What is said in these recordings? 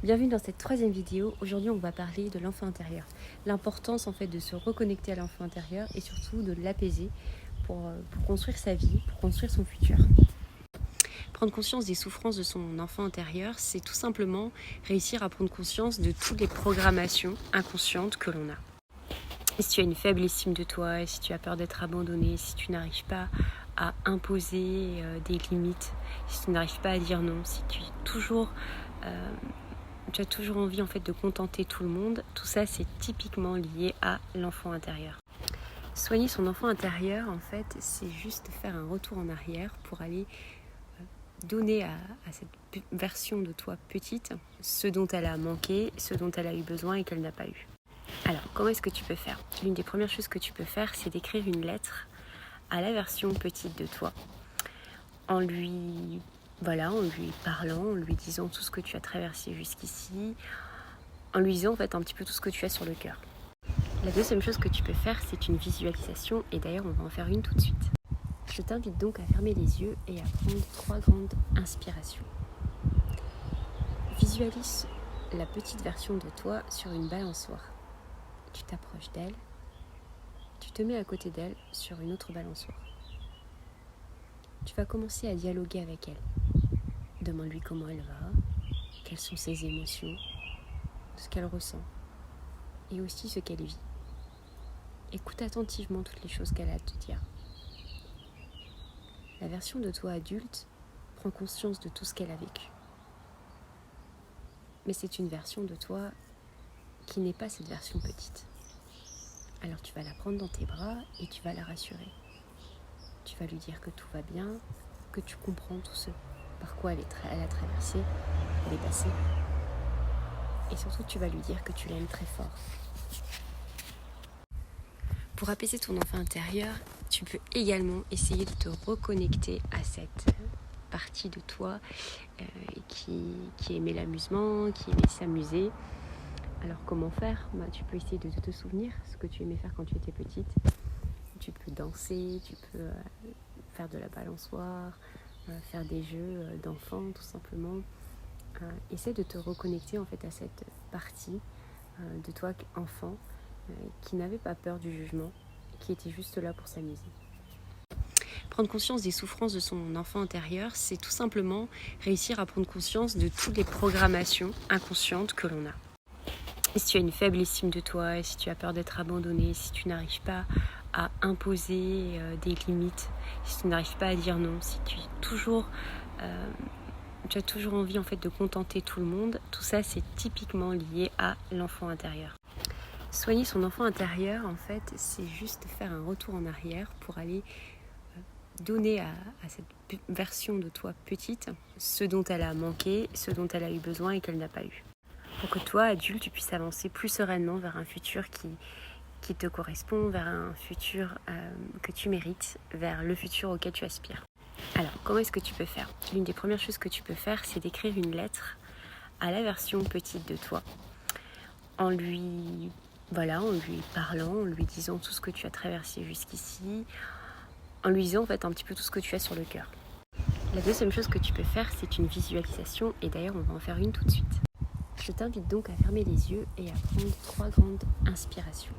Bienvenue dans cette troisième vidéo. Aujourd'hui, on va parler de l'enfant intérieur. L'importance en fait de se reconnecter à l'enfant intérieur et surtout de l'apaiser pour construire sa vie, pour construire son futur. Prendre conscience des souffrances de son enfant intérieur, c'est tout simplement réussir à prendre conscience de toutes les programmations inconscientes que l'on a. Et si tu as une faible estime de toi, et si tu as peur d'être abandonné, si tu n'arrives pas à imposer des limites, si tu n'arrives pas à dire non, si tu as toujours envie en fait de contenter tout le monde, tout ça c'est typiquement lié à l'enfant intérieur. Soigner son enfant intérieur, en fait, c'est juste faire un retour en arrière pour aller donner à cette version de toi petite ce dont elle a manqué, ce dont elle a eu besoin et qu'elle n'a pas eu. Alors, comment est-ce que tu peux faire ? L'une des premières choses que tu peux faire, c'est d'écrire une lettre à la version petite de toi, en lui parlant, en lui disant tout ce que tu as traversé jusqu'ici, en lui disant en fait un petit peu tout ce que tu as sur le cœur. La deuxième chose que tu peux faire, c'est une visualisation, et d'ailleurs on va en faire une tout de suite. Je t'invite donc à fermer les yeux et à prendre 3 grandes inspirations. Visualise la petite version de toi sur une balançoire. Tu t'approches d'elle, tu te mets à côté d'elle sur une autre balançoire. Tu vas commencer à dialoguer avec elle. Demande-lui comment elle va, quelles sont ses émotions, ce qu'elle ressent, et aussi ce qu'elle vit. Écoute attentivement toutes les choses qu'elle a à te dire. La version de toi adulte prend conscience de tout ce qu'elle a vécu. Mais c'est une version de toi qui n'est pas cette version petite. Alors tu vas la prendre dans tes bras et tu vas la rassurer. Tu vas lui dire que tout va bien, que tu comprends tout ce par quoi elle a traversé, elle est passée. Et surtout, tu vas lui dire que tu l'aimes très fort. Pour apaiser ton enfant intérieur, tu peux également essayer de te reconnecter à cette partie de toi qui aimait l'amusement, qui aimait s'amuser. Alors comment faire ? Tu peux essayer de te souvenir ce que tu aimais faire quand tu étais petite. Tu peux danser, tu peux faire de la balançoire, faire des jeux d'enfants tout simplement. Essaie de te reconnecter en fait à cette partie de toi enfant qui n'avait pas peur du jugement, qui était juste là pour s'amuser. Prendre conscience des souffrances de son enfant intérieur, c'est tout simplement réussir à prendre conscience de toutes les programmations inconscientes que l'on a. Et si tu as une faible estime de toi, et si tu as peur d'être abandonné, si tu n'arrives pas à imposer des limites, si tu n'arrives pas à dire non, si tu as toujours envie en fait de contenter tout le monde, tout ça c'est typiquement lié à l'enfant intérieur. Soigner son enfant intérieur, en fait, c'est juste faire un retour en arrière pour aller donner à cette version de toi petite ce dont elle a manqué, ce dont elle a eu besoin et qu'elle n'a pas eu. Pour que toi, adulte, tu puisses avancer plus sereinement vers un futur qui te correspond, vers un futur que tu mérites, vers le futur auquel tu aspires. Alors, comment est-ce que tu peux faire ? L'une des premières choses que tu peux faire, c'est d'écrire une lettre à la version petite de toi, en lui parlant, en lui disant tout ce que tu as traversé jusqu'ici, en lui disant en fait un petit peu tout ce que tu as sur le cœur. La deuxième chose que tu peux faire, c'est une visualisation, et d'ailleurs on va en faire une tout de suite. Je t'invite donc à fermer les yeux et à prendre 3 grandes inspirations.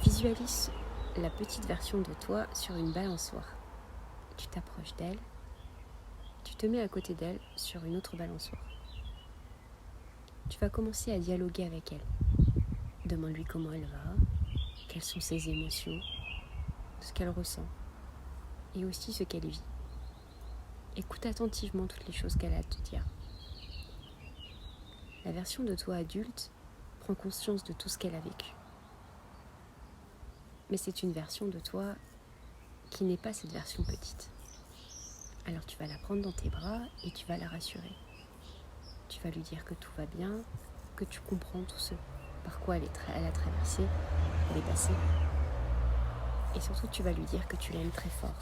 Visualise la petite version de toi sur une balançoire. Tu t'approches d'elle, tu te mets à côté d'elle sur une autre balançoire. Tu vas commencer à dialoguer avec elle. Demande-lui comment elle va, quelles sont ses émotions, ce qu'elle ressent, et aussi ce qu'elle vit. Écoute attentivement toutes les choses qu'elle a à te dire. La version de toi adulte prend conscience de tout ce qu'elle a vécu. Mais c'est une version de toi qui n'est pas cette version petite. Alors tu vas la prendre dans tes bras et tu vas la rassurer. Tu vas lui dire que tout va bien, que tu comprends tout ce par quoi elle a traversé, elle est passée. Et surtout, tu vas lui dire que tu l'aimes très fort.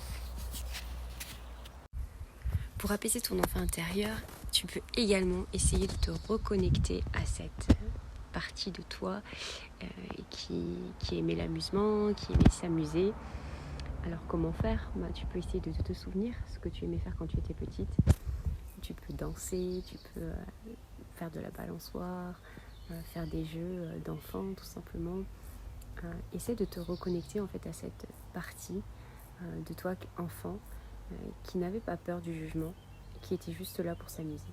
Pour apaiser ton enfant intérieur, tu peux également essayer de te reconnecter à cette partie de toi qui aimait l'amusement, qui aimait s'amuser. Alors comment faire ? Tu peux essayer de te souvenir ce que tu aimais faire quand tu étais petite. tu peux danser, tu peux faire de la balançoire, faire des jeux d'enfants tout simplement. Essaie de te reconnecter en fait à cette partie de toi enfant qui n'avait pas peur du jugement, qui était juste là pour s'amuser.